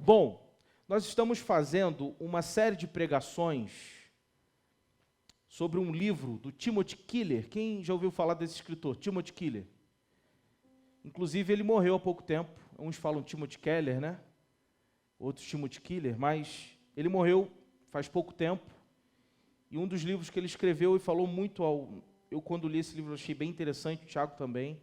Bom, nós estamos fazendo uma série de pregações sobre um livro do Timothy Keller. Quem já ouviu falar desse escritor, Timothy Keller? Inclusive, ele morreu há pouco tempo. Uns falam Timothy Keller, né? Outros Timothy Keller, mas ele morreu faz pouco tempo. E um dos livros que ele escreveu e falou muito eu, quando li esse livro, achei bem interessante, o Tiago também,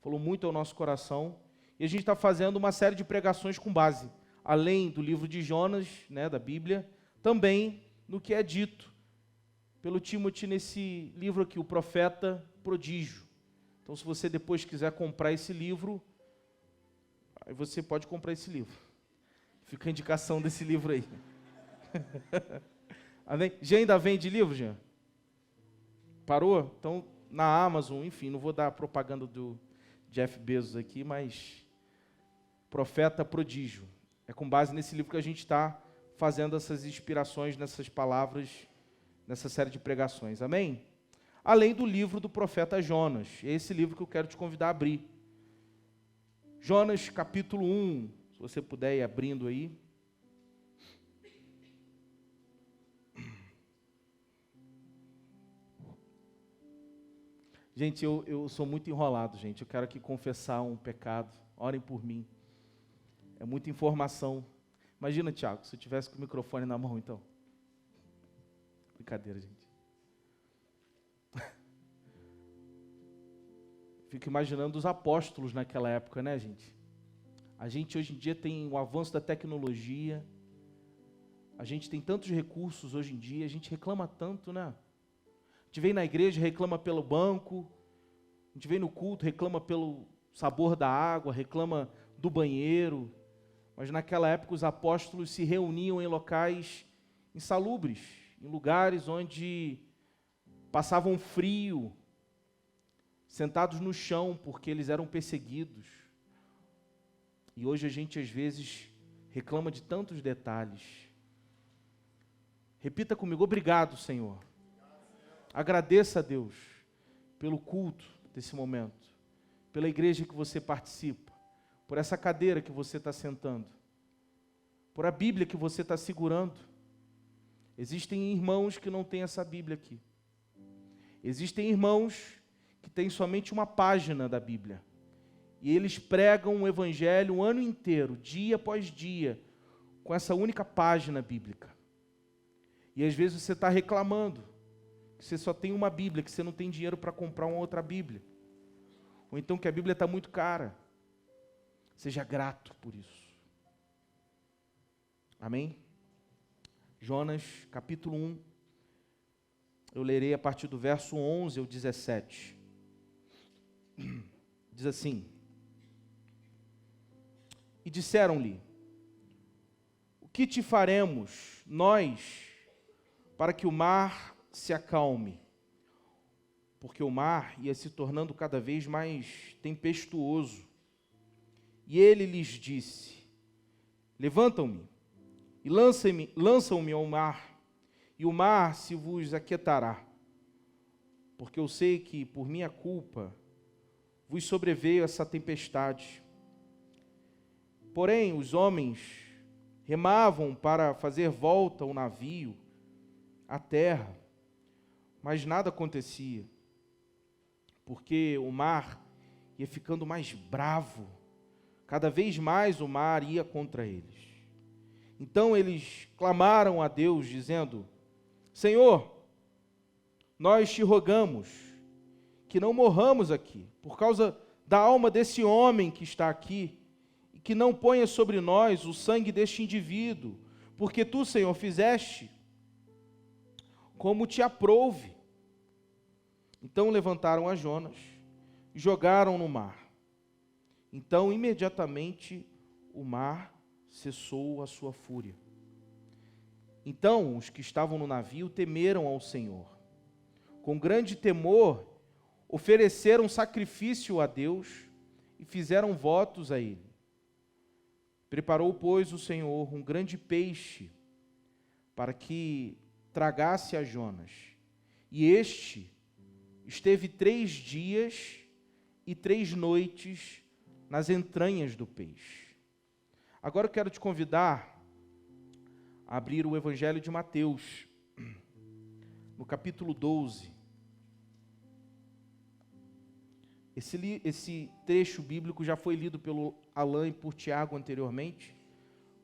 falou muito ao nosso coração. E a gente está fazendo uma série de pregações com base, além do livro de Jonas, né, da Bíblia, também no que é dito pelo Timothy nesse livro aqui, o Profeta Prodígio. Então, se você depois quiser comprar esse livro, aí você pode comprar esse livro. Fica a indicação desse livro aí. Jean ainda vende livro, Jean? Parou? Então, na Amazon, enfim, não vou dar propaganda do Jeff Bezos aqui, mas Profeta Prodígio. É com base nesse livro que a gente está fazendo essas inspirações, nessas palavras, nessa série de pregações. Amém? Além do livro do profeta Jonas. É esse livro que eu quero te convidar a abrir. Jonas, capítulo 1. Se você puder ir abrindo aí. Gente, eu sou muito enrolado, gente. Eu quero aqui confessar um pecado. Orem por mim. É muita informação. Imagina, Tiago, se eu tivesse com o microfone na mão, então. Brincadeira, gente. Fico imaginando os apóstolos naquela época, né, gente? A gente hoje em dia tem o avanço da tecnologia. A gente tem tantos recursos hoje em dia. A gente reclama tanto, né? A gente vem na igreja, reclama pelo banco. A gente vem no culto, reclama pelo sabor da água, reclama do banheiro. Mas naquela época os apóstolos se reuniam em locais insalubres, em lugares onde passavam frio, sentados no chão porque eles eram perseguidos. E hoje a gente às vezes reclama de tantos detalhes. Repita comigo: obrigado, Senhor. Agradeça a Deus pelo culto desse momento, pela igreja que você participa, por essa cadeira que você está sentando, por a Bíblia que você está segurando. Existem irmãos que não têm essa Bíblia aqui. Existem irmãos que têm somente uma página da Bíblia. E eles pregam o Evangelho o ano inteiro, dia após dia, com essa única página bíblica. E às vezes você está reclamando que você só tem uma Bíblia, que você não tem dinheiro para comprar uma outra Bíblia. Ou então que a Bíblia está muito cara. Seja grato por isso. Amém? Jonas, capítulo 1. Eu lerei a partir do verso 11 ao 17. Diz assim: E disseram-lhe: O que te faremos, nós, para que o mar se acalme? Porque o mar ia se tornando cada vez mais tempestuoso. E ele lhes disse: Levantam-me e lançam-me ao mar, e o mar se vos aquietará. Porque eu sei que, por minha culpa, vos sobreveio essa tempestade. Porém, os homens remavam para fazer volta o navio à terra, mas nada acontecia, porque o mar ia ficando mais bravo, cada vez mais o mar ia contra eles. Então eles clamaram a Deus, dizendo: Senhor, nós te rogamos que não morramos aqui, por causa da alma desse homem que está aqui, e que não ponha sobre nós o sangue deste indivíduo, porque tu, Senhor, fizeste como te aprouve. Então levantaram a Jonas e jogaram no mar. Então imediatamente o mar cessou a sua fúria. Então os que estavam no navio temeram ao Senhor. Com grande temor ofereceram sacrifício a Deus e fizeram votos a Ele. Preparou, pois, o Senhor um grande peixe para que tragasse a Jonas. E este esteve 3 dias e 3 noites nas entranhas do peixe. Agora eu quero te convidar a abrir o Evangelho de Mateus, no capítulo 12. Esse trecho bíblico já foi lido pelo Alain e por Tiago anteriormente,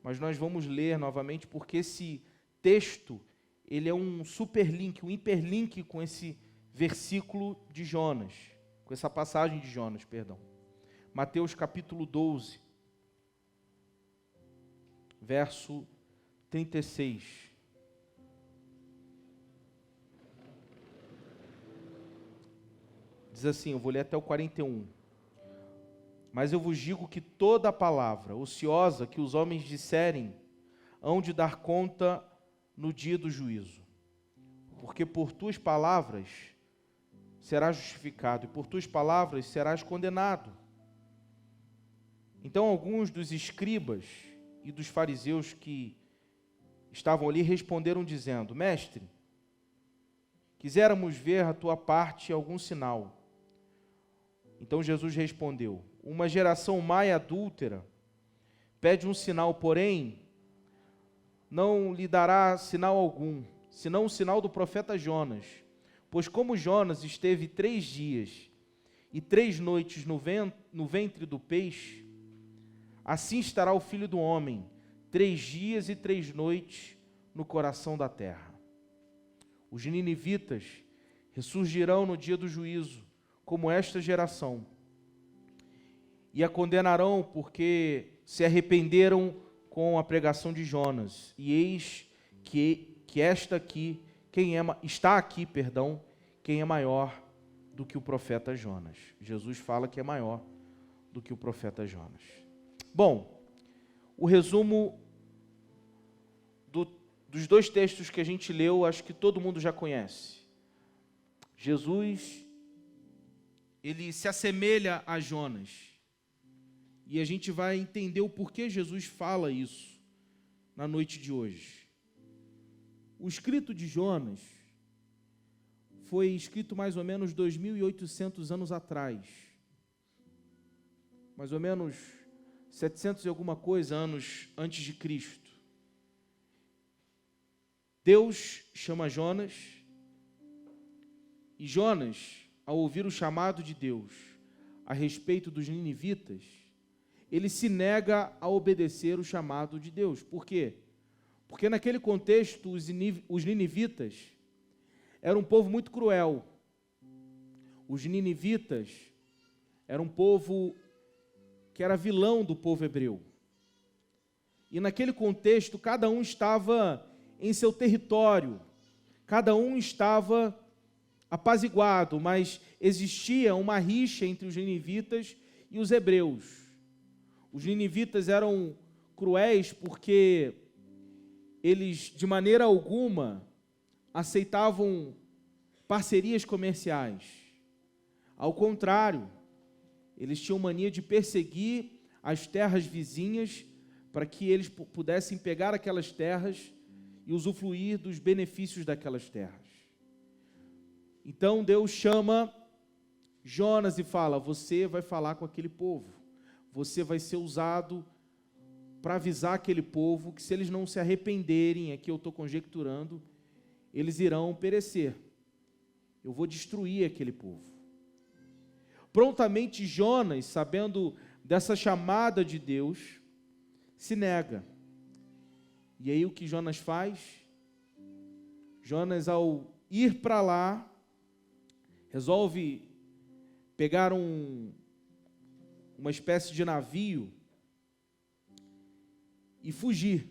mas nós vamos ler novamente porque esse texto, ele é um superlink, um hiperlink com esse versículo de Jonas, com essa passagem de Jonas, perdão. Mateus capítulo 12, verso 36. Diz assim, eu vou ler até o 41. Mas eu vos digo que toda palavra ociosa que os homens disserem, hão de dar conta no dia do juízo. Porque por tuas palavras serás justificado, e por tuas palavras serás condenado. Então alguns dos escribas e dos fariseus que estavam ali responderam dizendo, Mestre, quiséramos ver a tua parte algum sinal. Então Jesus respondeu, uma geração má e adúltera pede um sinal, porém não lhe dará sinal algum, senão o sinal do profeta Jonas. Pois como Jonas esteve 3 dias e 3 noites no ventre do peixe, assim estará o Filho do Homem 3 dias e 3 noites no coração da terra. Os ninivitas ressurgirão no dia do juízo, como esta geração, e a condenarão porque se arrependeram com a pregação de Jonas. E eis que está aqui quem é maior do que o profeta Jonas. Jesus fala que é maior do que o profeta Jonas. Bom, o resumo dos 2 textos que a gente leu, acho que todo mundo já conhece. Jesus, ele se assemelha a Jonas. E a gente vai entender o porquê Jesus fala isso na noite de hoje. O escrito de Jonas foi escrito mais ou menos 2.800 anos atrás. Mais ou menos 700 e alguma coisa anos antes de Cristo. Deus chama Jonas, e Jonas, ao ouvir o chamado de Deus a respeito dos ninivitas, ele se nega a obedecer o chamado de Deus. Por quê? Porque naquele contexto, os ninivitas eram um povo muito cruel. Os ninivitas eram um povo que era vilão do povo hebreu. E naquele contexto, cada um estava em seu território, cada um estava apaziguado, mas existia uma rixa entre os ninivitas e os hebreus. Os ninivitas eram cruéis porque eles, de maneira alguma, aceitavam parcerias comerciais. Ao contrário, eles tinham mania de perseguir as terras vizinhas para que eles pudessem pegar aquelas terras e usufruir dos benefícios daquelas terras. Então Deus chama Jonas e fala, você vai falar com aquele povo. Você vai ser usado para avisar aquele povo que se eles não se arrependerem, aqui eu estou conjecturando, eles irão perecer. Eu vou destruir aquele povo. Prontamente Jonas, sabendo dessa chamada de Deus, se nega. E aí o que Jonas faz? Jonas, ao ir para lá, resolve pegar uma espécie de navio e fugir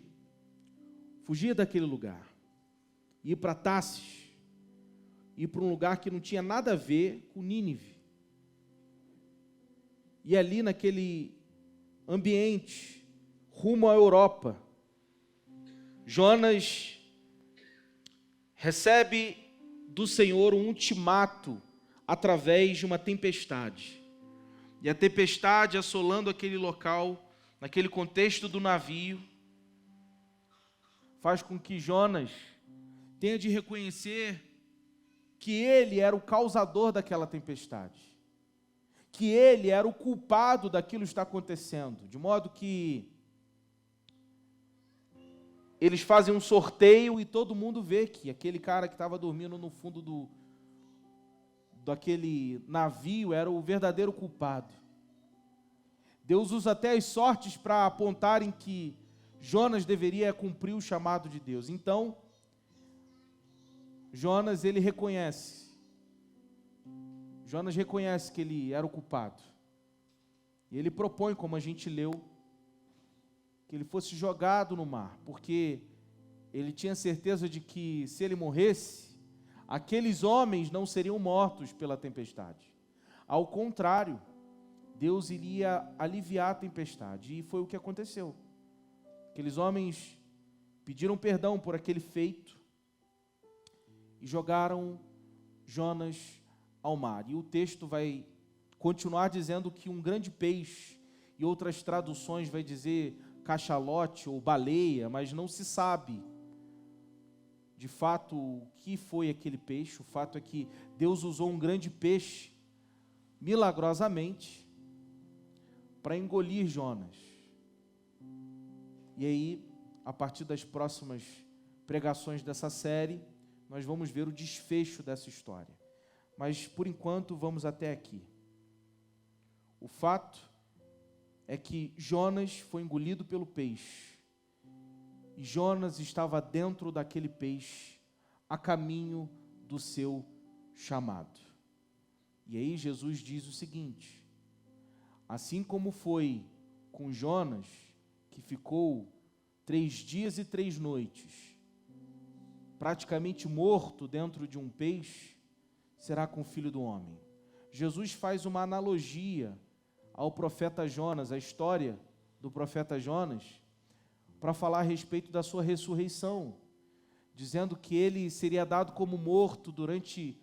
daquele lugar, ir para Tarsis, ir para um lugar que não tinha nada a ver com Nínive. E ali naquele ambiente, rumo à Europa, Jonas recebe do Senhor um ultimato através de uma tempestade. E a tempestade assolando aquele local, naquele contexto do navio, faz com que Jonas tenha de reconhecer que ele era o causador daquela tempestade, que ele era o culpado daquilo que está acontecendo, de modo que eles fazem um sorteio e todo mundo vê que aquele cara que estava dormindo no fundo daquele navio era o verdadeiro culpado. Deus usa até as sortes para apontarem que Jonas deveria cumprir o chamado de Deus. Então, Jonas reconhece que ele era o culpado. E ele propõe, como a gente leu, que ele fosse jogado no mar, porque ele tinha certeza de que, se ele morresse, aqueles homens não seriam mortos pela tempestade. Ao contrário, Deus iria aliviar a tempestade, e foi o que aconteceu. Aqueles homens pediram perdão por aquele feito e jogaram Jonas ao mar. E o texto vai continuar dizendo que um grande peixe, e outras traduções vai dizer cachalote ou baleia, mas não se sabe de fato o que foi aquele peixe. O fato é que Deus usou um grande peixe milagrosamente para engolir Jonas. E aí, a partir das próximas pregações dessa série, nós vamos ver o desfecho dessa história. Mas, por enquanto, vamos até aqui. O fato é que Jonas foi engolido pelo peixe. E Jonas estava dentro daquele peixe, a caminho do seu chamado. E aí Jesus diz o seguinte: assim como foi com Jonas, que ficou 3 dias e 3 noites, praticamente morto dentro de um peixe, será com o Filho do Homem. Jesus faz uma analogia ao profeta Jonas, a história do profeta Jonas, para falar a respeito da sua ressurreição, dizendo que ele seria dado como morto durante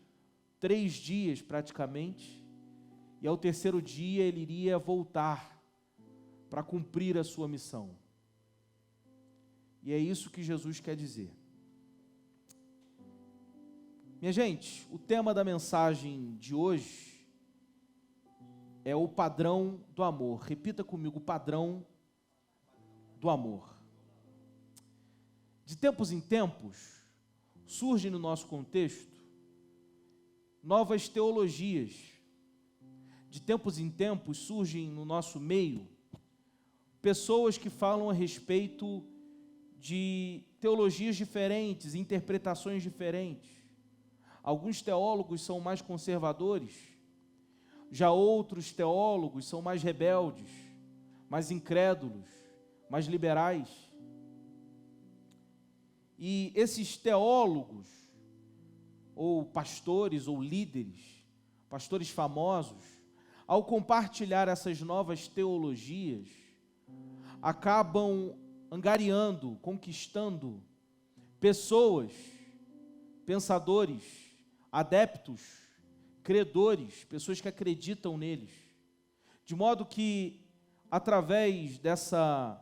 3 dias praticamente, e ao 3º dia ele iria voltar para cumprir a sua missão. E é isso que Jesus quer dizer. Minha gente, o tema da mensagem de hoje é o padrão do amor. Repita comigo: o padrão do amor. De tempos em tempos, surgem no nosso contexto novas teologias. De tempos em tempos, surgem no nosso meio pessoas que falam a respeito de teologias diferentes, interpretações diferentes. Alguns teólogos são mais conservadores, já outros teólogos são mais rebeldes, mais incrédulos, mais liberais. E esses teólogos, ou pastores, ou líderes, pastores famosos, ao compartilhar essas novas teologias, acabam angariando, conquistando pessoas, pensadores, adeptos, credores, pessoas que acreditam neles, de modo que, através dessa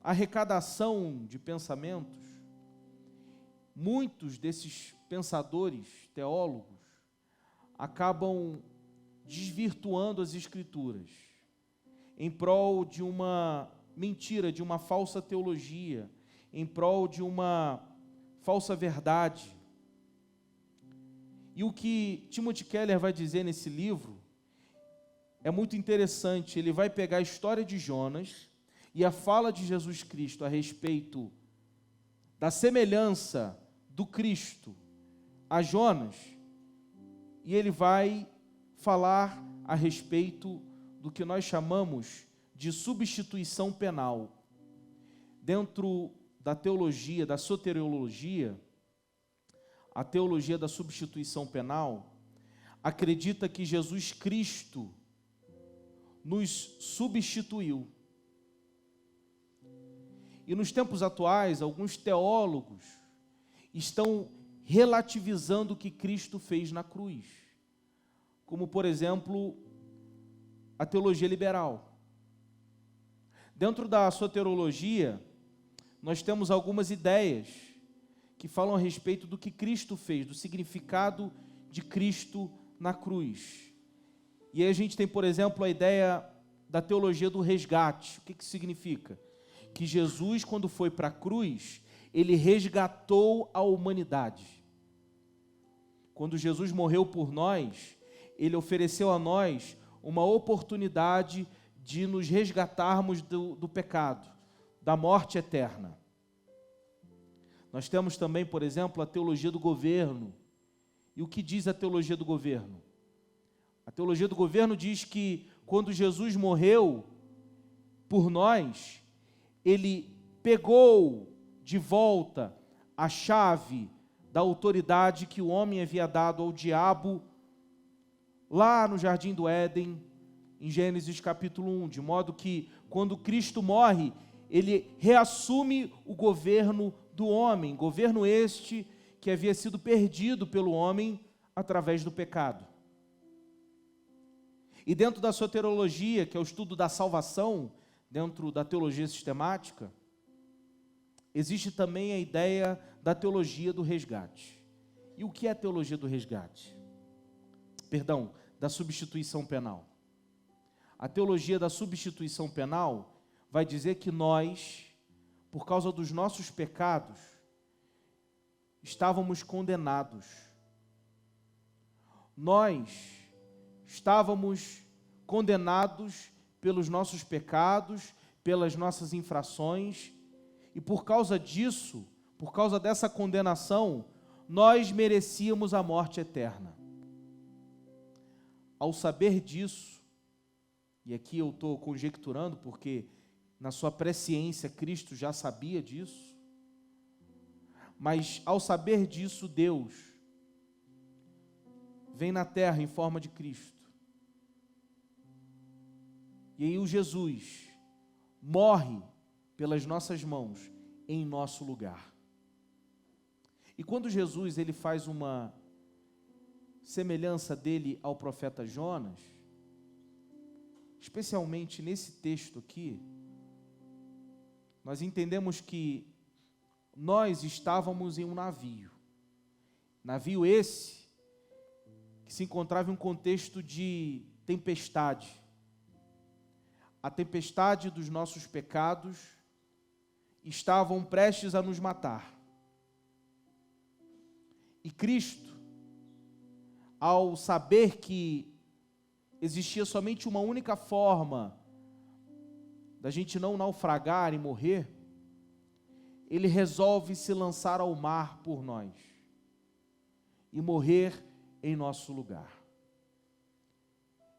arrecadação de pensamentos, muitos desses pensadores, teólogos, acabam desvirtuando as Escrituras em prol de uma mentira, de uma falsa teologia, em prol de uma falsa verdade. E o que Timothy Keller vai dizer nesse livro é muito interessante. Ele vai pegar a história de Jonas e a fala de Jesus Cristo a respeito da semelhança do Cristo a Jonas, e ele vai falar a respeito do que nós chamamos de substituição penal. Dentro da teologia, da soteriologia, a teologia da substituição penal acredita que Jesus Cristo nos substituiu. E nos tempos atuais, alguns teólogos estão relativizando o que Cristo fez na cruz, como, por exemplo, a teologia liberal. Dentro da soteriologia, nós temos algumas ideias que falam a respeito do que Cristo fez, do significado de Cristo na cruz. E aí a gente tem, por exemplo, a ideia da teologia do resgate. O que significa? que Jesus, quando foi para a cruz, ele resgatou a humanidade. Quando Jesus morreu por nós, ele ofereceu a nós uma oportunidade de nos resgatarmos do pecado, da morte eterna. Nós temos também, por exemplo, a teologia do governo. E o que diz a teologia do governo? A teologia do governo diz que quando Jesus morreu por nós, ele pegou de volta a chave da autoridade que o homem havia dado ao diabo lá no Jardim do Éden, em Gênesis capítulo 1, de modo que quando Cristo morre, ele reassume o governo do homem, governo este que havia sido perdido pelo homem através do pecado. E dentro da soteriologia, que é o estudo da salvação, dentro da teologia sistemática, existe também a ideia da teologia do resgate. E o que é a teologia do resgate? Perdão, da substituição penal. A teologia da substituição penal vai dizer que nós, por causa dos nossos pecados, estávamos condenados. Nós estávamos condenados pelos nossos pecados, pelas nossas infrações, e por causa disso, por causa dessa condenação, nós merecíamos a morte eterna. Ao saber disso, e aqui eu estou conjecturando, porque na sua presciência Cristo já sabia disso, mas ao saber disso, Deus vem na terra em forma de Cristo. E aí o Jesus morre pelas nossas mãos em nosso lugar. E quando Jesus ele faz uma semelhança dele ao profeta Jonas, especialmente nesse texto aqui, nós entendemos que nós estávamos em um navio. Navio esse que se encontrava em um contexto de tempestade. A tempestade dos nossos pecados estavam prestes a nos matar. E Cristo, ao saber que existia somente uma única forma da gente não naufragar e morrer, ele resolve se lançar ao mar por nós e morrer em nosso lugar.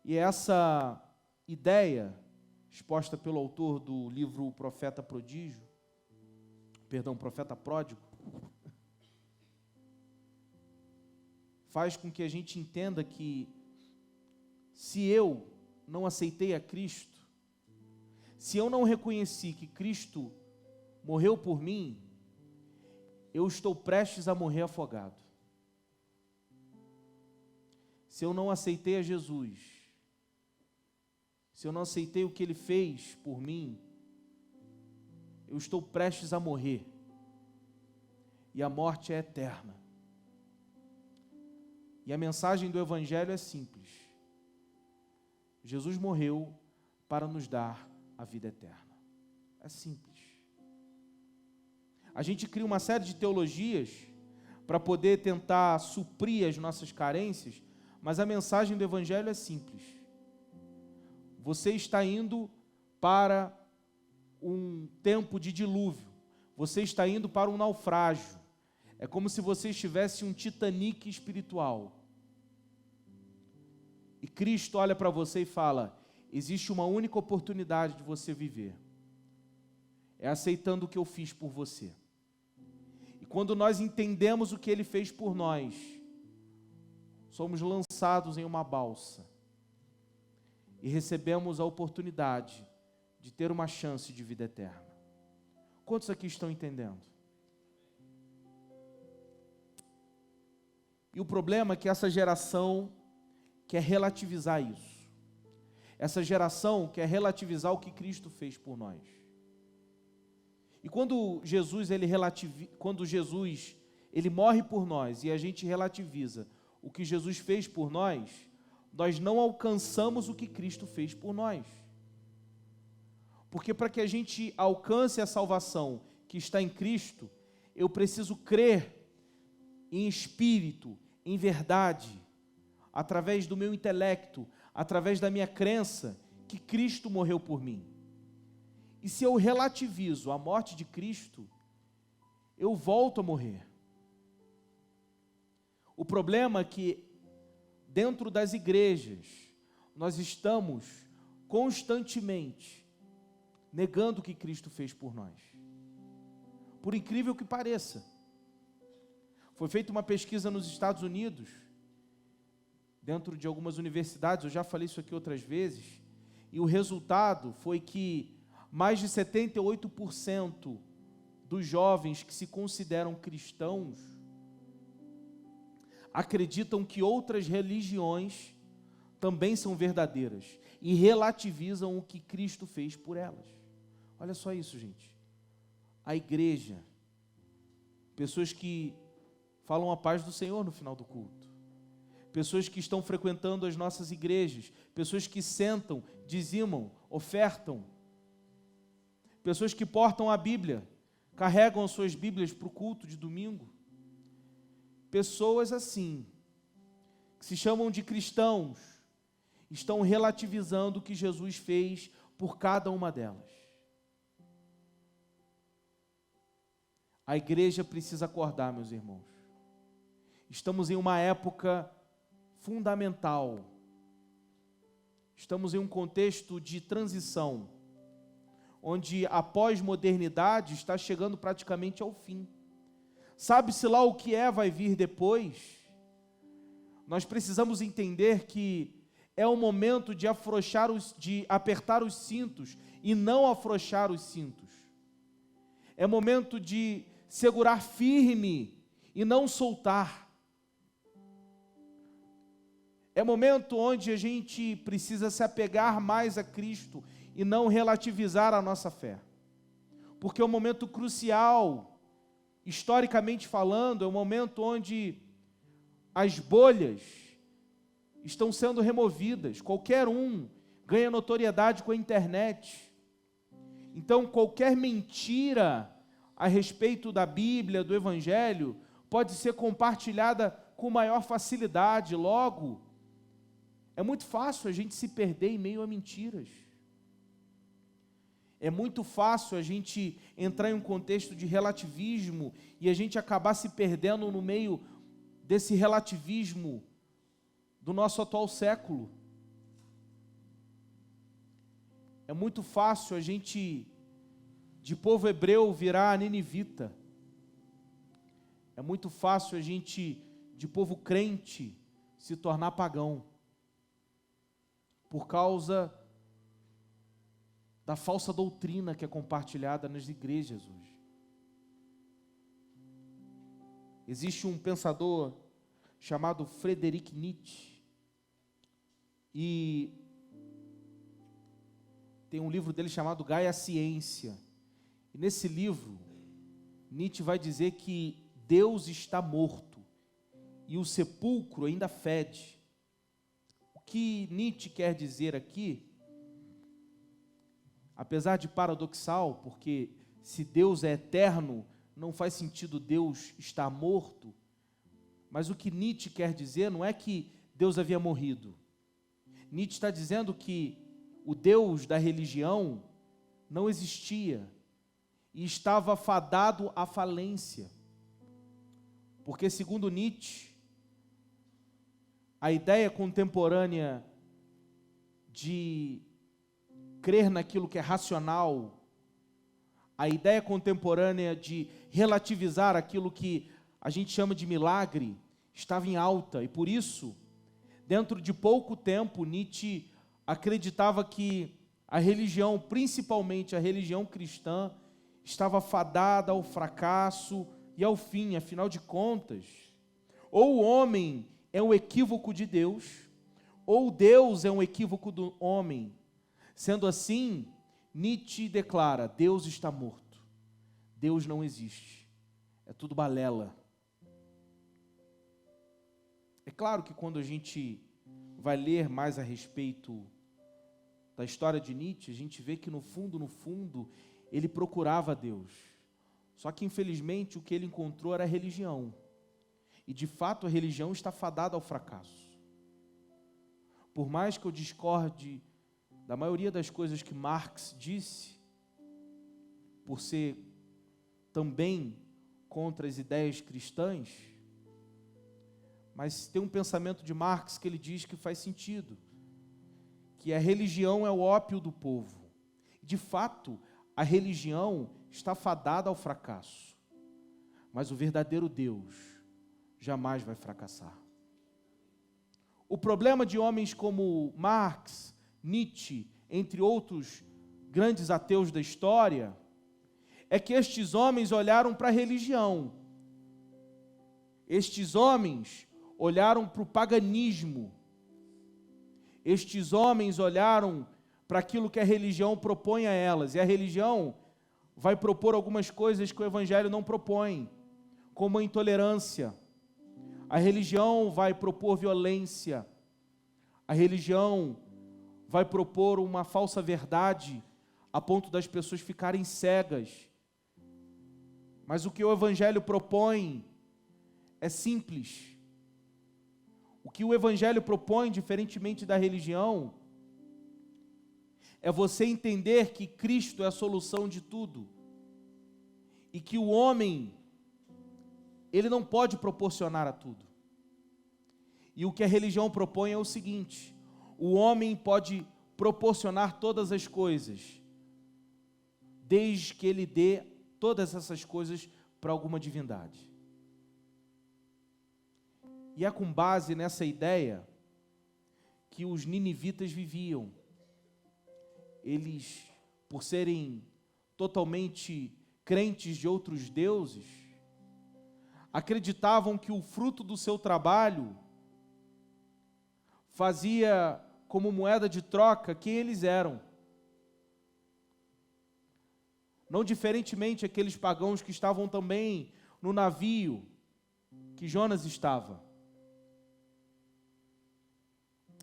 E essa ideia, exposta pelo autor do livro Profeta Pródigo, faz com que a gente entenda que se eu não aceitei a Cristo, se eu não reconheci que Cristo morreu por mim, eu estou prestes a morrer afogado. Se eu não aceitei a Jesus, se eu não aceitei o que Ele fez por mim, eu estou prestes a morrer. E a morte é eterna. E a mensagem do Evangelho é simples. Jesus morreu para nos dar a vida eterna. É simples. A gente cria uma série de teologias para poder tentar suprir as nossas carências, mas a mensagem do Evangelho é simples. Você está indo para um tempo de dilúvio. Você está indo para um naufrágio. É como se você estivesse em um Titanic espiritual. E Cristo olha para você e fala: existe uma única oportunidade de você viver. É aceitando o que eu fiz por você. E quando nós entendemos o que Ele fez por nós, somos lançados em uma balsa e recebemos a oportunidade de ter uma chance de vida eterna. Quantos aqui estão entendendo? E o problema é que essa geração quer relativizar isso. Essa geração quer relativizar o que Cristo fez por nós. E quando Jesus ele morre por nós e a gente relativiza o que Jesus fez por nós, nós não alcançamos o que Cristo fez por nós. Porque para que a gente alcance a salvação que está em Cristo, eu preciso crer em espírito, em verdade, através do meu intelecto, através da minha crença, que Cristo morreu por mim. E se eu relativizo a morte de Cristo, eu volto a morrer. O problema é que, dentro das igrejas, nós estamos constantemente negando o que Cristo fez por nós. Por incrível que pareça, foi feita uma pesquisa nos Estados Unidos, dentro de algumas universidades, eu já falei isso aqui outras vezes, e o resultado foi que mais de 78% dos jovens que se consideram cristãos acreditam que outras religiões também são verdadeiras e relativizam o que Cristo fez por elas. Olha só isso, gente. A igreja, pessoas que falam a paz do Senhor no final do culto, pessoas que estão frequentando as nossas igrejas, pessoas que sentam, dizimam, ofertam, pessoas que portam a Bíblia, carregam as suas Bíblias para o culto de domingo. Pessoas assim, que se chamam de cristãos, estão relativizando o que Jesus fez por cada uma delas. A igreja precisa acordar, meus irmãos. Estamos em uma época fundamental. Estamos em um contexto de transição, onde a pós-modernidade está chegando praticamente ao fim. Sabe-se lá o que vai vir depois? Nós precisamos entender que é o momento de de apertar os cintos e não afrouxar os cintos. É momento de segurar firme e não soltar. É momento onde a gente precisa se apegar mais a Cristo e não relativizar a nossa fé. Porque é um momento crucial, historicamente falando, é um momento onde as bolhas estão sendo removidas. Qualquer um ganha notoriedade com a internet. Então, qualquer mentira a respeito da Bíblia, do Evangelho, pode ser compartilhada com maior facilidade. Logo, é muito fácil a gente se perder em meio a mentiras. É muito fácil a gente entrar em um contexto de relativismo e a gente acabar se perdendo no meio desse relativismo do nosso atual século. É muito fácil a gente, de povo hebreu, virar ninivita. É muito fácil a gente, de povo crente, se tornar pagão, por causa da falsa doutrina que é compartilhada nas igrejas hoje. Existe um pensador chamado Friedrich Nietzsche, e tem um livro dele chamado Gaia Ciência. E nesse livro, Nietzsche vai dizer que Deus está morto e o sepulcro ainda fede. O que Nietzsche quer dizer aqui, apesar de paradoxal, porque se Deus é eterno, não faz sentido Deus estar morto, mas o que Nietzsche quer dizer não é que Deus havia morrido. Nietzsche está dizendo que o Deus da religião não existia e estava fadado à falência. Porque, segundo Nietzsche, a ideia contemporânea de crer naquilo que é racional, a ideia contemporânea de relativizar aquilo que a gente chama de milagre, estava em alta, e por isso, dentro de pouco tempo, Nietzsche acreditava que a religião, principalmente a religião cristã, estava fadada ao fracasso e ao fim. Afinal de contas, ou o homem é um equívoco de Deus, ou Deus é um equívoco do homem. Sendo assim, Nietzsche declara: Deus está morto, Deus não existe, é tudo balela. É claro que quando a gente vai ler mais a respeito da história de Nietzsche, a gente vê que no fundo, ele procurava Deus. Só que, infelizmente, o que ele encontrou era a religião. E, de fato, a religião está fadada ao fracasso. Por mais que eu discorde da maioria das coisas que Marx disse, por ser também contra as ideias cristãs, mas tem um pensamento de Marx que ele diz que faz sentido, que a religião é o ópio do povo. De fato, a religião está fadada ao fracasso, mas o verdadeiro Deus jamais vai fracassar. O problema de homens como Marx, Nietzsche, entre outros grandes ateus da história, é que estes homens olharam para a religião. Estes homens olharam para o paganismo. Estes homens olharam para aquilo que a religião propõe a elas. E a religião vai propor algumas coisas que o Evangelho não propõe, como a intolerância. A religião vai propor violência. A religião vai propor uma falsa verdade a ponto das pessoas ficarem cegas. Mas o que o Evangelho propõe é simples. O que o Evangelho propõe, diferentemente da religião, é você entender que Cristo é a solução de tudo. E que o homem, ele não pode proporcionar a tudo. E o que a religião propõe é o seguinte: o homem pode proporcionar todas as coisas, desde que ele dê todas essas coisas para alguma divindade. E é com base nessa ideia que os ninivitas viviam. Eles, por serem totalmente crentes de outros deuses, acreditavam que o fruto do seu trabalho fazia como moeda de troca quem eles eram. Não diferentemente aqueles pagãos que estavam também no navio que Jonas estava.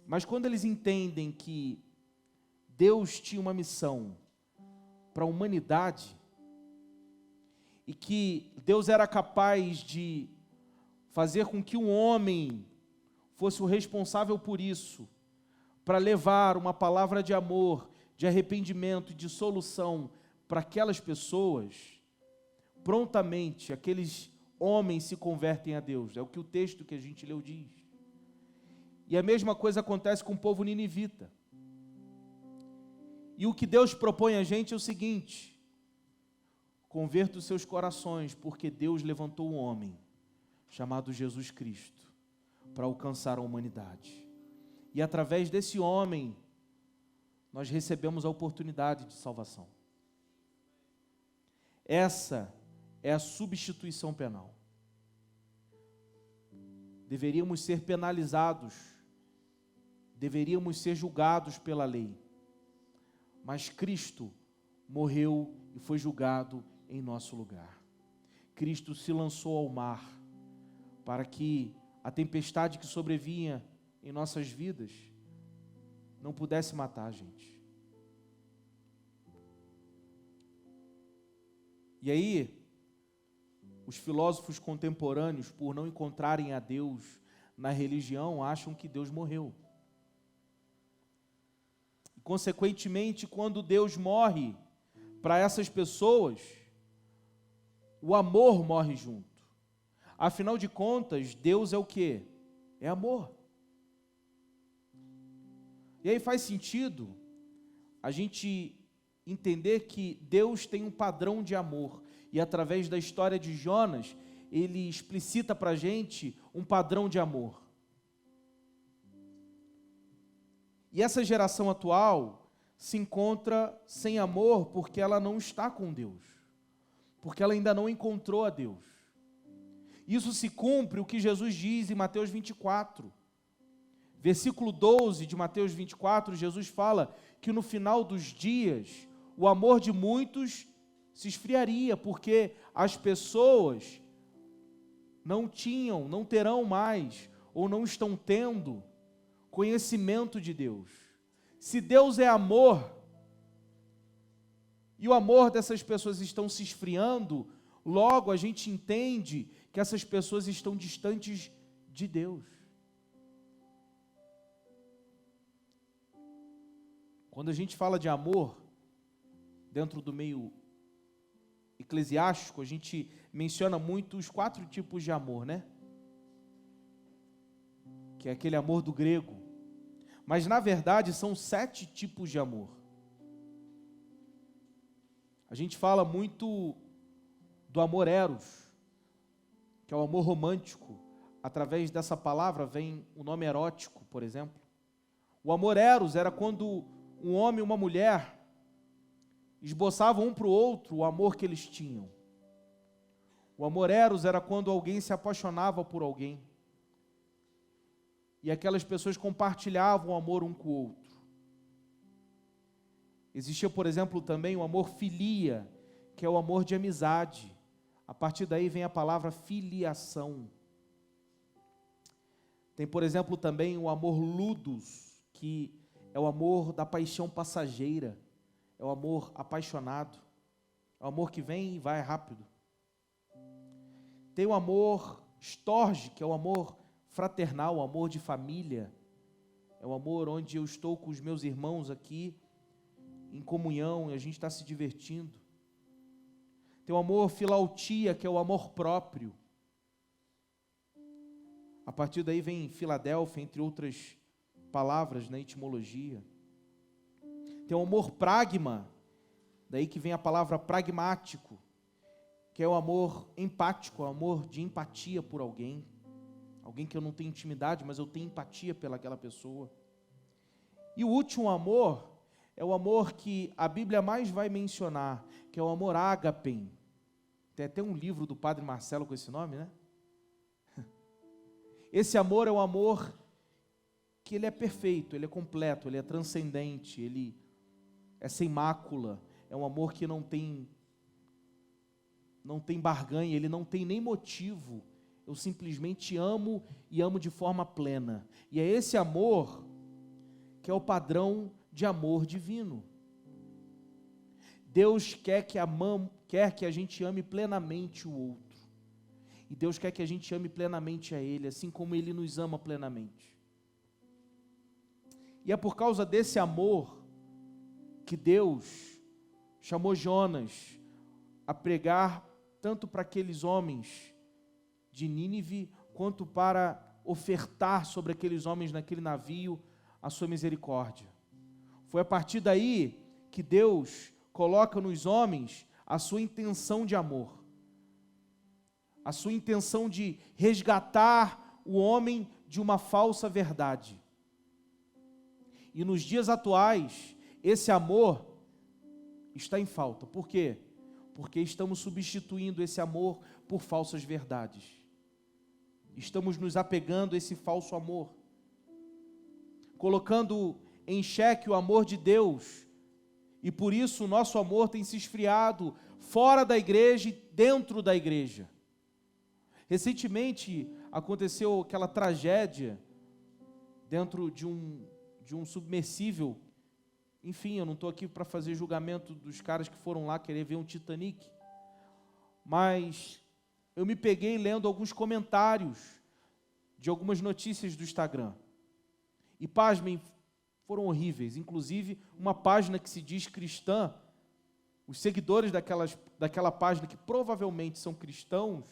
Mas quando eles entendem que Deus tinha uma missão para a humanidade e que Deus era capaz de fazer com que um homem fosse o responsável por isso, para levar uma palavra de amor, de arrependimento e de solução para aquelas pessoas, prontamente aqueles homens se convertem a Deus. É o que o texto que a gente leu diz. E a mesma coisa acontece com o povo ninivita. E o que Deus propõe a gente é o seguinte: converta os seus corações, porque Deus levantou um homem chamado Jesus Cristo para alcançar a humanidade. E através desse homem nós recebemos a oportunidade de salvação. Essa é a substituição penal. Deveríamos ser penalizados, deveríamos ser julgados pela lei, mas Cristo morreu e foi julgado em nosso lugar. Cristo se lançou ao mar para que a tempestade que sobrevinha em nossas vidas não pudesse matar a gente. E aí, os filósofos contemporâneos, por não encontrarem a Deus na religião, acham que Deus morreu. E, consequentemente, quando Deus morre para essas pessoas, o amor morre junto. Afinal de contas, Deus é o quê? É amor. E aí faz sentido a gente entender que Deus tem um padrão de amor. E através da história de Jonas, ele explicita para a gente um padrão de amor. E essa geração atual se encontra sem amor porque ela não está com Deus. Porque ela ainda não encontrou a Deus. Isso se cumpre o que Jesus diz em Mateus 24. Versículo 12 de Mateus 24, Jesus fala que no final dos dias, o amor de muitos se esfriaria, porque as pessoas não terão mais, ou não estão tendo conhecimento de Deus. Se Deus é amor, e o amor dessas pessoas estão se esfriando, logo a gente entende que essas pessoas estão distantes de Deus. Quando a gente fala de amor, dentro do meio eclesiástico, a gente menciona muito os 4 tipos de amor, né? Que é aquele amor do grego. Mas, na verdade, são 7 tipos de amor. A gente fala muito do amor eros, que é o amor romântico. Através dessa palavra vem o nome erótico, por exemplo. O amor eros era quando um homem e uma mulher esboçavam um para o outro o amor que eles tinham. O amor eros era quando alguém se apaixonava por alguém. E aquelas pessoas compartilhavam o amor um com o outro. Existia, por exemplo, também o amor filia, que é o amor de amizade. A partir daí vem a palavra filiação. Tem, por exemplo, também o amor ludus, que é o amor da paixão passageira. É o amor apaixonado. É o amor que vem e vai rápido. Tem o amor storge, que é o amor fraternal, o amor de família. É o amor onde eu estou com os meus irmãos aqui, em comunhão, e a gente está se divertindo. Tem o amor filautia, que é o amor próprio. A partir daí vem Filadélfia, entre outras palavras na etimologia. Tem o amor pragma, daí que vem a palavra pragmático, que é o amor empático, o amor de empatia por alguém. Alguém que eu não tenho intimidade, mas eu tenho empatia pelaquela pessoa. E o último amor é o amor que a Bíblia mais vai mencionar, que é o amor ágape. Tem até um livro do Padre Marcelo com esse nome, né? Esse amor é um amor que ele é perfeito, ele é completo, ele é transcendente, ele é sem mácula, é um amor que não tem barganha, ele não tem nem motivo. Eu simplesmente amo e amo de forma plena. E é esse amor que é o padrão de amor divino. Deus quer que a gente ame plenamente o outro. E Deus quer que a gente ame plenamente a Ele, assim como Ele nos ama plenamente. E é por causa desse amor que Deus chamou Jonas a pregar tanto para aqueles homens de Nínive, quanto para ofertar sobre aqueles homens naquele navio a sua misericórdia. Foi a partir daí que Deus coloca nos homens a sua intenção de amor, a sua intenção de resgatar o homem de uma falsa verdade. E nos dias atuais, esse amor está em falta. Por quê? Porque estamos substituindo esse amor por falsas verdades. Estamos nos apegando a esse falso amor, colocando em xeque o amor de Deus, e por isso o nosso amor tem se esfriado fora da igreja e dentro da igreja. Recentemente aconteceu aquela tragédia dentro de um submersível. Enfim, eu não estou aqui para fazer julgamento dos caras que foram lá querer ver um Titanic, mas eu me peguei lendo alguns comentários de algumas notícias do Instagram. E pasmem, foram horríveis. Inclusive, uma página que se diz cristã, os seguidores daquela página, que provavelmente são cristãos,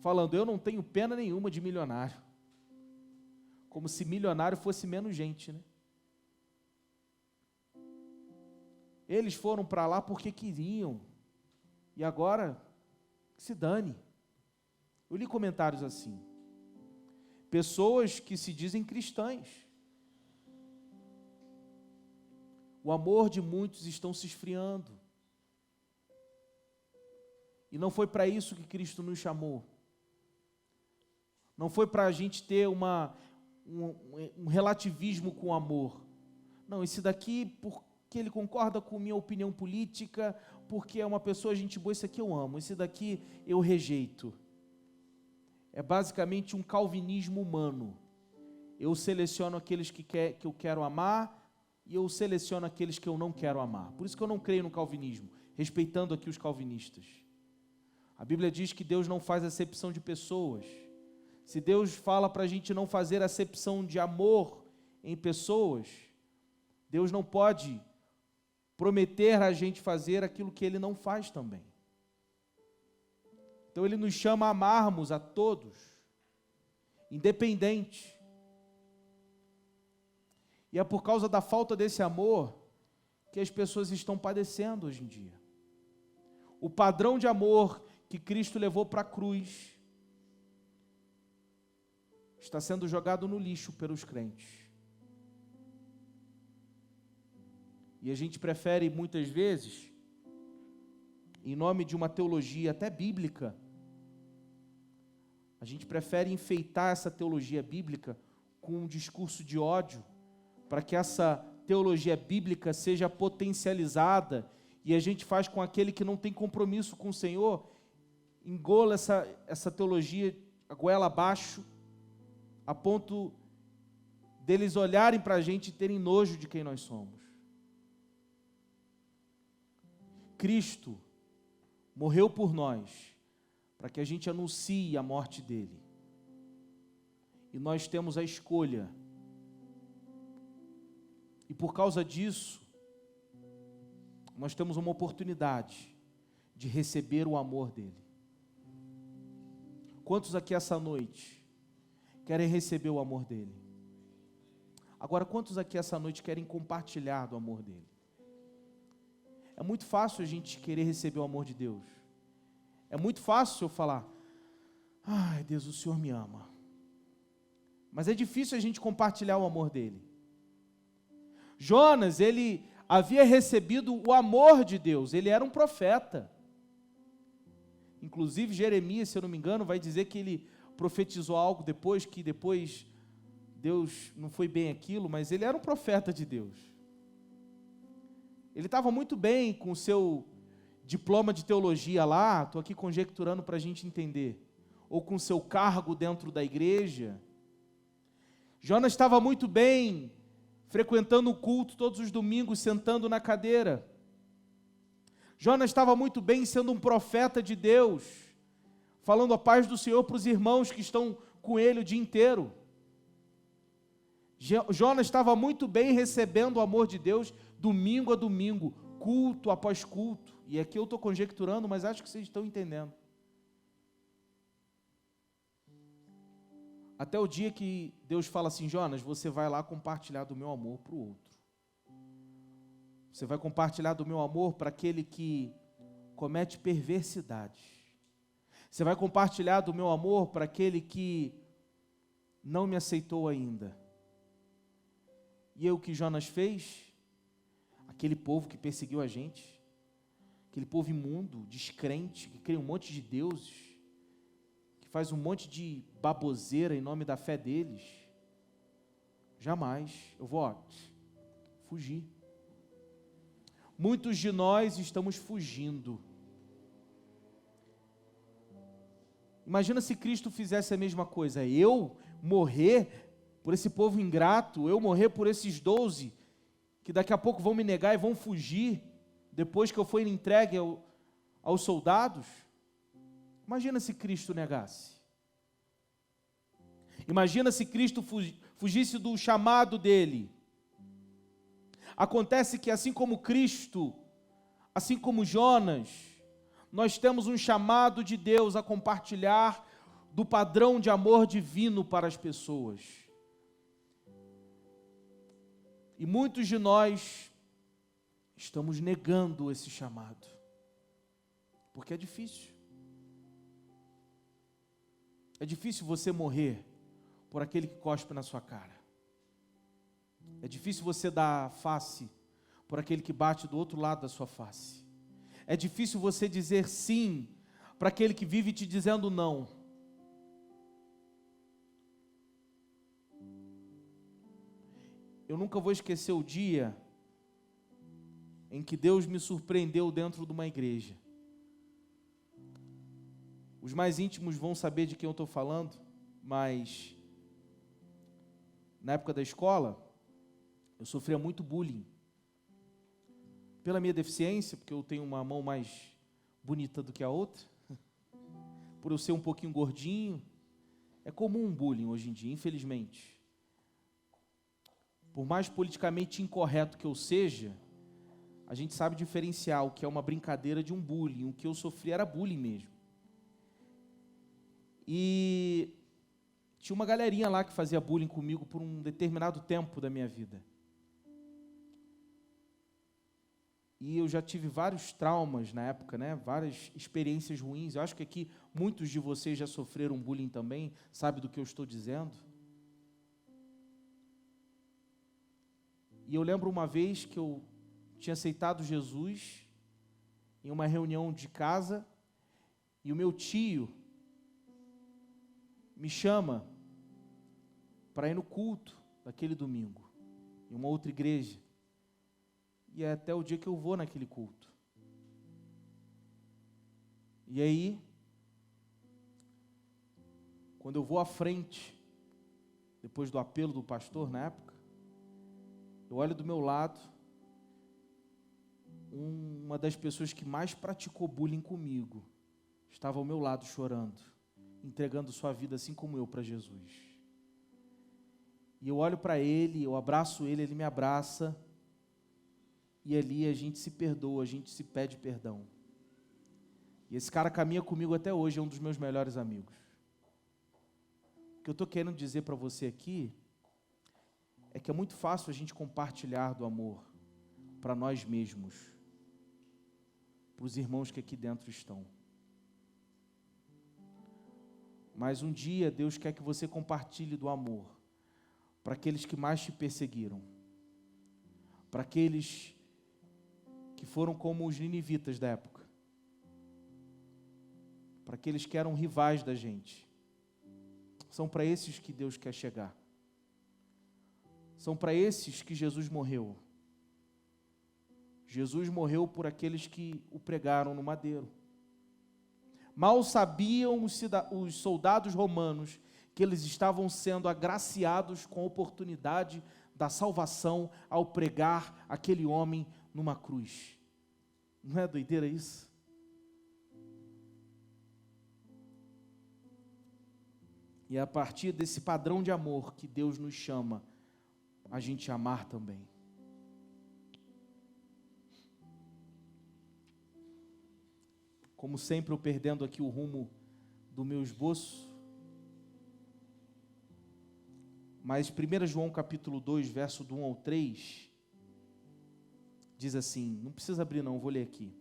falando, eu não tenho pena nenhuma de milionário. Como se milionário fosse menos gente, né? Eles foram para lá porque queriam. E agora, se dane. Eu li comentários assim. Pessoas que se dizem cristãs. O amor de muitos estão se esfriando. E não foi para isso que Cristo nos chamou. Não foi para a gente ter um relativismo com o amor. Não, esse daqui, porque ele concorda com minha opinião política, porque é uma pessoa gente boa, esse aqui eu amo, esse daqui eu rejeito. É basicamente um calvinismo humano. eu seleciono aqueles que eu quero amar e eu seleciono aqueles que eu não quero amar. Por isso que eu não creio no calvinismo, respeitando aqui os calvinistas. A Bíblia diz que Deus não faz acepção de pessoas. Se Deus fala para a gente não fazer acepção de amor em pessoas, Deus não pode prometer a gente fazer aquilo que Ele não faz também. Então Ele nos chama a amarmos a todos, independente. E é por causa da falta desse amor que as pessoas estão padecendo hoje em dia. O padrão de amor que Cristo levou para a cruz está sendo jogado no lixo pelos crentes. E a gente prefere muitas vezes, em nome de uma teologia até bíblica, a gente prefere enfeitar essa teologia bíblica com um discurso de ódio, para que essa teologia bíblica seja potencializada, e a gente faz com aquele que não tem compromisso com o Senhor, engola essa teologia a goela abaixo, a ponto deles olharem para a gente e terem nojo de quem nós somos. Cristo morreu por nós, para que a gente anuncie a morte dele. E nós temos a escolha. E por causa disso, nós temos uma oportunidade de receber o amor dele. Quantos aqui essa noite querem receber o amor dele? Agora, quantos aqui essa noite querem compartilhar do amor dele? É muito fácil a gente querer receber o amor de Deus. É muito fácil eu falar, ai Deus, o Senhor me ama. Mas é difícil a gente compartilhar o amor dele. Jonas, ele havia recebido o amor de Deus, ele era um profeta. Inclusive Jeremias, se eu não me engano, vai dizer que ele profetizou algo depois, que depois Deus não foi bem aquilo, mas ele era um profeta de Deus. Ele estava muito bem com o seu diploma de teologia lá, estou aqui conjecturando para a gente entender, ou com o seu cargo dentro da igreja. Jonas estava muito bem, frequentando o culto todos os domingos, sentando na cadeira. Jonas estava muito bem sendo um profeta de Deus, falando a paz do Senhor para os irmãos que estão com ele o dia inteiro. Jonas estava muito bem recebendo o amor de Deus, domingo a domingo, culto após culto. E aqui eu estou conjecturando, mas acho que vocês estão entendendo. Até o dia que Deus fala assim, Jonas, você vai lá compartilhar do meu amor para o outro. Você vai compartilhar do meu amor para aquele que comete perversidade. Você vai compartilhar do meu amor para aquele que não me aceitou ainda. E aí o que Jonas fez? Aquele povo que perseguiu a gente, aquele povo imundo, descrente, que crê um monte de deuses, que faz um monte de baboseira em nome da fé deles, jamais, eu vou fugir. Muitos de nós estamos fugindo. Imagina se Cristo fizesse a mesma coisa, eu morrer por esse povo ingrato, eu morrer por esses 12, que daqui a pouco vão me negar e vão fugir, depois que eu for entregue aos soldados. Imagina se Cristo negasse. Imagina se Cristo fugisse do chamado dele. Acontece que assim como Cristo, assim como Jonas, nós temos um chamado de Deus a compartilhar do padrão de amor divino para as pessoas. E muitos de nós estamos negando esse chamado, porque é difícil. É difícil você morrer por aquele que cospe na sua cara. É difícil você dar face por aquele que bate do outro lado da sua face. É difícil você dizer sim para aquele que vive te dizendo não. Eu nunca vou esquecer o dia em que Deus me surpreendeu dentro de uma igreja. Os mais íntimos vão saber de quem eu estou falando, mas na época da escola, eu sofria muito bullying. Pela minha deficiência, porque eu tenho uma mão mais bonita do que a outra, por eu ser um pouquinho gordinho, é comum um bullying hoje em dia, infelizmente. Por mais politicamente incorreto que eu seja, a gente sabe diferenciar o que é uma brincadeira de um bullying. O que eu sofri era bullying mesmo. E tinha uma galerinha lá que fazia bullying comigo por um determinado tempo da minha vida. E eu já tive vários traumas na época, né? Várias experiências ruins. Eu acho que aqui muitos de vocês já sofreram bullying também, sabe do que eu estou dizendo? E eu lembro uma vez que eu tinha aceitado Jesus em uma reunião de casa, e o meu tio me chama para ir no culto daquele domingo, em uma outra igreja. E é até o dia que eu vou naquele culto. E aí, quando eu vou à frente, depois do apelo do pastor na época, eu olho do meu lado, uma das pessoas que mais praticou bullying comigo, estava ao meu lado chorando, entregando sua vida assim como eu para Jesus. E eu olho para ele, eu abraço ele, ele me abraça, e ali a gente se perdoa, a gente se pede perdão. E esse cara caminha comigo até hoje, é um dos meus melhores amigos. O que eu estou querendo dizer para você aqui é que é muito fácil a gente compartilhar do amor para nós mesmos, para os irmãos que aqui dentro estão. Mas um dia Deus quer que você compartilhe do amor para aqueles que mais te perseguiram, para aqueles que foram como os ninivitas da época, para aqueles que eram rivais da gente. São para esses que Deus quer chegar. São para esses que Jesus morreu. Jesus morreu por aqueles que o pregaram no madeiro. Mal sabiam os soldados romanos que eles estavam sendo agraciados com a oportunidade da salvação ao pregar aquele homem numa cruz. Não é doideira isso? E é a partir desse padrão de amor que Deus nos chama a gente amar também. Como sempre, eu perdendo aqui o rumo do meu esboço, mas 1 João capítulo 2, verso do 1 ao 3, diz assim, não precisa abrir não, vou ler aqui.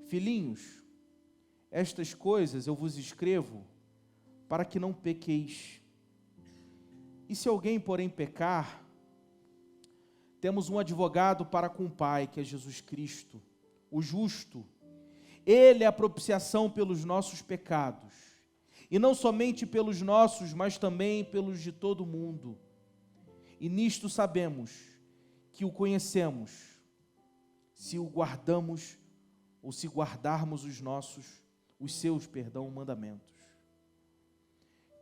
Filhinhos, estas coisas eu vos escrevo para que não pequeis. E se alguém, porém, pecar, temos um advogado para com o Pai, que é Jesus Cristo, o justo. Ele é a propiciação pelos nossos pecados, e não somente pelos nossos, mas também pelos de todo o mundo. E nisto sabemos que o conhecemos, se o guardamos, ou se guardarmos os seus mandamentos.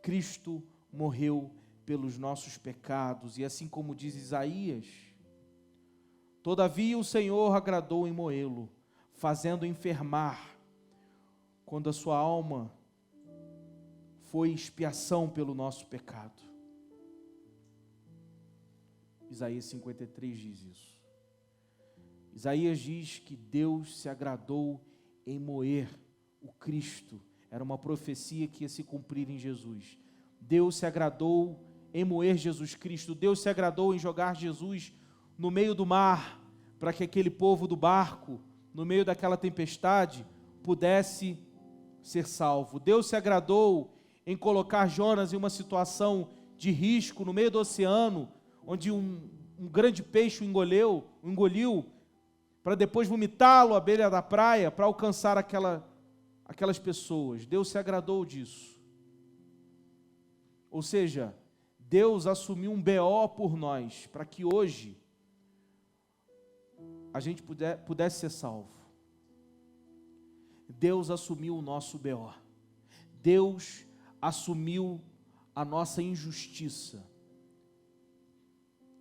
Cristo morreu pelos nossos pecados, e assim como diz Isaías, todavia o Senhor agradou em moê-lo, fazendo enfermar, quando a sua alma foi expiação pelo nosso pecado. Isaías 53 diz isso. Isaías diz que Deus se agradou em moer o Cristo. Era uma profecia que ia se cumprir em Jesus. Deus se agradou em moer Jesus Cristo. Deus se agradou em jogar Jesus no meio do mar, para que aquele povo do barco, no meio daquela tempestade, pudesse ser salvo. Deus se agradou em colocar Jonas em uma situação de risco no meio do oceano, onde um grande peixe o engoliu, para depois vomitá-lo à beira da praia, para alcançar aquelas pessoas. Deus se agradou disso. Ou seja, Deus assumiu um BO por nós, para que hoje a gente pudesse ser salvo. Deus assumiu o nosso BO. Deus assumiu a nossa injustiça.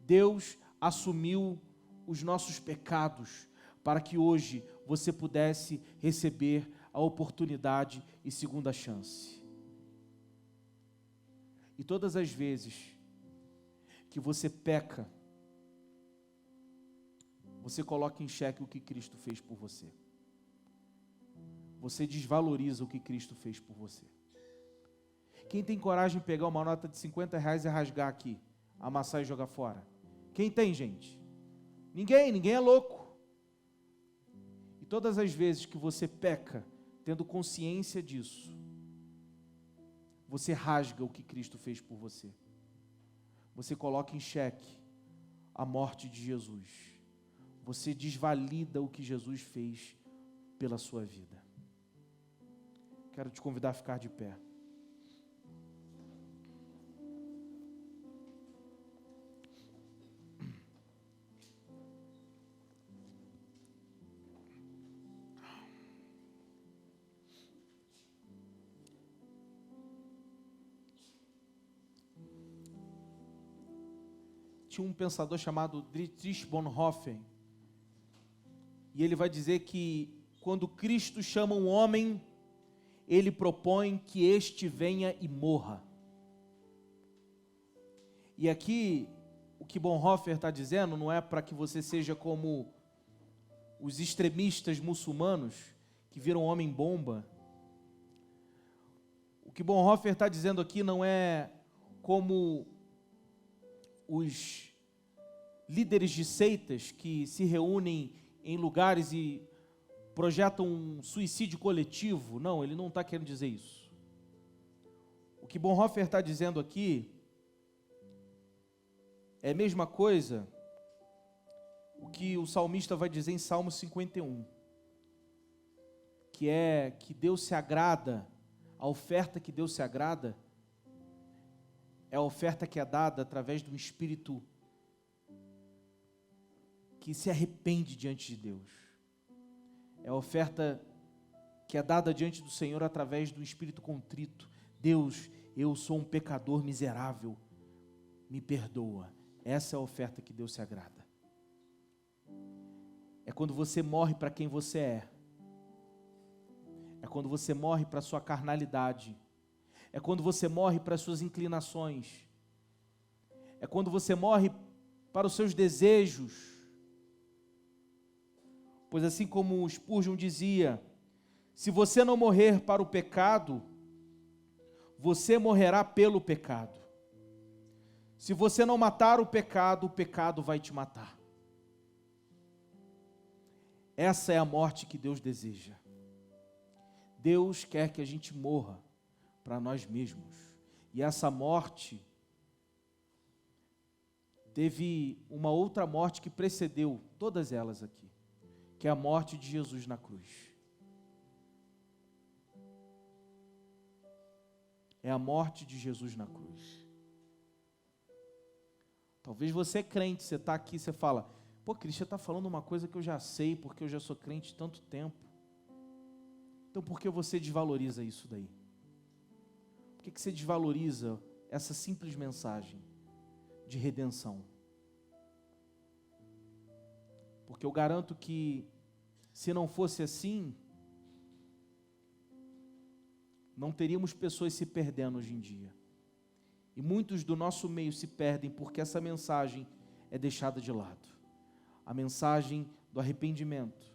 Deus assumiu os nossos pecados para que hoje você pudesse receber a oportunidade e segunda chance. E todas as vezes que você peca, você coloca em xeque o que Cristo fez por você. Você desvaloriza o que Cristo fez por você. Quem tem coragem de pegar uma nota de R$50 e rasgar aqui, amassar e jogar fora? Quem tem, gente? Ninguém é louco. E todas as vezes que você peca, tendo consciência disso, você rasga o que Cristo fez por você. Você coloca em xeque a morte de Jesus. Você desvalida o que Jesus fez pela sua vida. Quero te convidar a ficar de pé. Tinha um pensador chamado Dietrich Bonhoeffer, e ele vai dizer que quando Cristo chama um homem, ele propõe que este venha e morra. E aqui, o que Bonhoeffer está dizendo não é para que você seja como os extremistas muçulmanos, que viram homem-bomba. O que Bonhoeffer está dizendo aqui não é como os líderes de seitas que se reúnem em lugares e projetam um suicídio coletivo. Não, ele não está querendo dizer isso. O que Bonhoeffer está dizendo aqui é a mesma coisa o que o salmista vai dizer em Salmo 51, que é que Deus se agrada, a oferta que Deus se agrada é a oferta que é dada através de um espírito que se arrepende diante de Deus. É a oferta que é dada diante do Senhor através do espírito contrito. Deus, eu sou um pecador miserável, me perdoa. Essa é a oferta que Deus se agrada. É quando você morre para quem você é. É quando você morre para a sua carnalidade. É quando você morre para as suas inclinações. É quando você morre para os seus desejos. Pois assim como Spurgeon dizia, se você não morrer para o pecado, você morrerá pelo pecado. Se você não matar o pecado vai te matar. Essa é a morte que Deus deseja. Deus quer que a gente morra para nós mesmos. E essa morte teve uma outra morte que precedeu todas elas aqui, que é a morte de Jesus na cruz. É a morte de Jesus na cruz. Talvez você é crente, você está aqui, você fala, pô, Cristian está falando uma coisa que eu já sei, porque eu já sou crente há tanto tempo. Então por que você desvaloriza isso daí? Por que você desvaloriza essa simples mensagem de redenção? Porque eu garanto que, se não fosse assim, não teríamos pessoas se perdendo hoje em dia. E muitos do nosso meio se perdem porque essa mensagem é deixada de lado. A mensagem do arrependimento,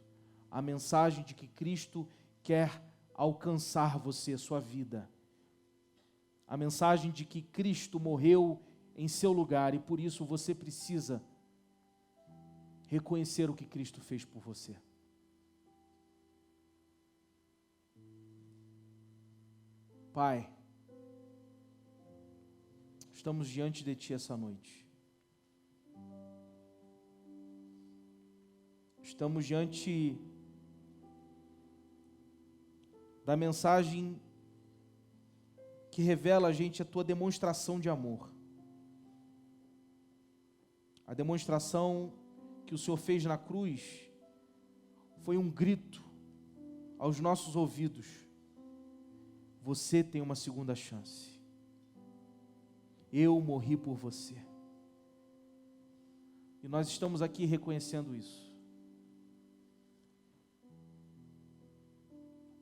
a mensagem de que Cristo quer alcançar você, a sua vida. A mensagem de que Cristo morreu em seu lugar e por isso você precisa reconhecer o que Cristo fez por você. Pai, estamos diante de Ti essa noite. Estamos diante da mensagem que revela a gente a Tua demonstração de amor. A demonstração que o Senhor fez na cruz foi um grito aos nossos ouvidos: você tem uma segunda chance. eu morri por você. E nós estamos aqui reconhecendo isso.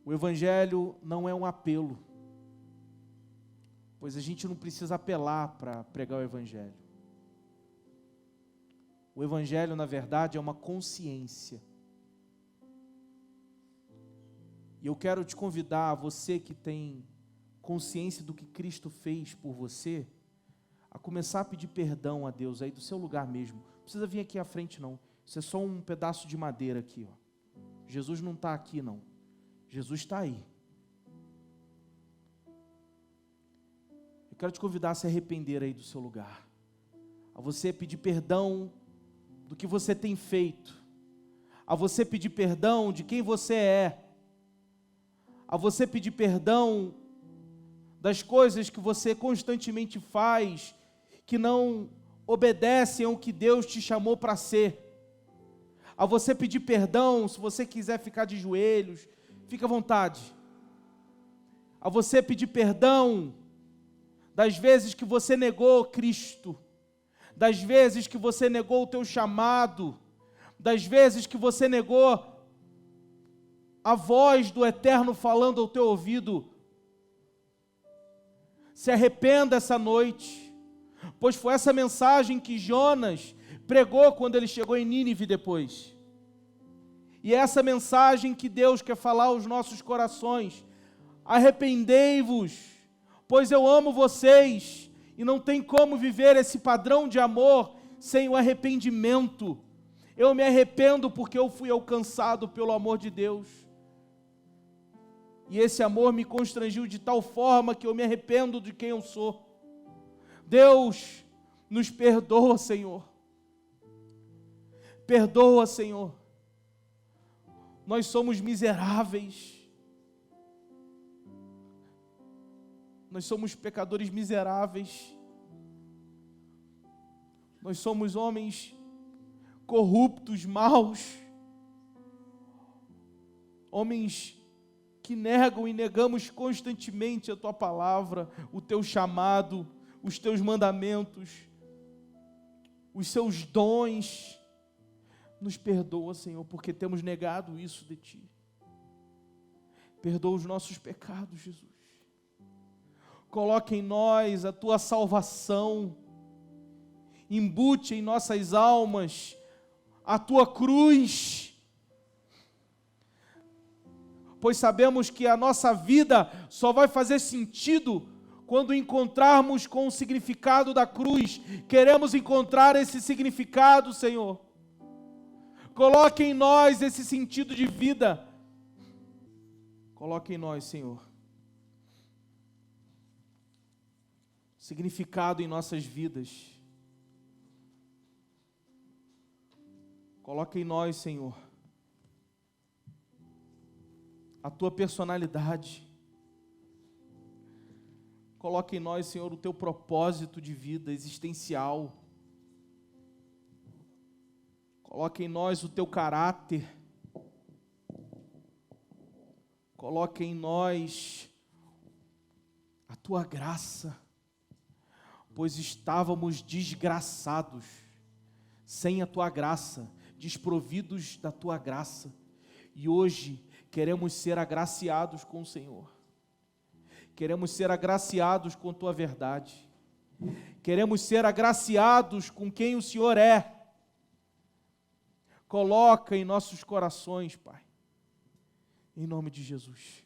O Evangelho não é um apelo, pois a gente não precisa apelar para pregar o Evangelho. O Evangelho, na verdade, é uma consciência. E eu quero te convidar, você que tem consciência do que Cristo fez por você, a começar a pedir perdão a Deus aí do seu lugar mesmo. Não precisa vir aqui à frente não, isso é só um pedaço de madeira aqui, ó. Jesus não está aqui não, Jesus está aí. Eu quero te convidar a se arrepender aí do seu lugar, a você pedir perdão do que você tem feito, a você pedir perdão de quem você é, a você pedir perdão das coisas que você constantemente faz, que não obedecem ao que Deus te chamou para ser, a você pedir perdão, se você quiser ficar de joelhos, fique à vontade, a você pedir perdão das vezes que você negou Cristo, das vezes que você negou o teu chamado, das vezes que você negou a voz do Eterno falando ao teu ouvido. Se arrependa essa noite, pois foi essa mensagem que Jonas pregou quando ele chegou em Nínive depois. E é essa mensagem que Deus quer falar aos nossos corações. Arrependei-vos, pois eu amo vocês, e não tem como viver esse padrão de amor sem o arrependimento. Eu me arrependo porque eu fui alcançado pelo amor de Deus. E esse amor me constrangiu de tal forma que eu me arrependo de quem eu sou. Deus, nos perdoa, Senhor. Perdoa, Senhor. Nós somos miseráveis. Nós somos pecadores miseráveis. Nós somos homens corruptos, maus. Homens que negam e negamos constantemente a Tua palavra, o Teu chamado, os Teus mandamentos, os Seus dons. Nos perdoa, Senhor, porque temos negado isso de Ti. Perdoa os nossos pecados, Jesus. Coloque em nós a Tua salvação. Embute em nossas almas a Tua cruz. Pois sabemos que a nossa vida só vai fazer sentido quando encontrarmos com o significado da cruz. Queremos encontrar esse significado, Senhor. Coloque em nós esse sentido de vida. Coloque em nós, Senhor, significado em nossas vidas. Coloque em nós, Senhor, a Tua personalidade. Coloque em nós, Senhor, o Teu propósito de vida existencial. Coloque em nós o Teu caráter. Coloque em nós a Tua graça, pois estávamos desgraçados, sem a Tua graça, desprovidos da Tua graça, e hoje queremos ser agraciados com o Senhor, queremos ser agraciados com Tua verdade, queremos ser agraciados com quem o Senhor é. Coloca em nossos corações, Pai, em nome de Jesus.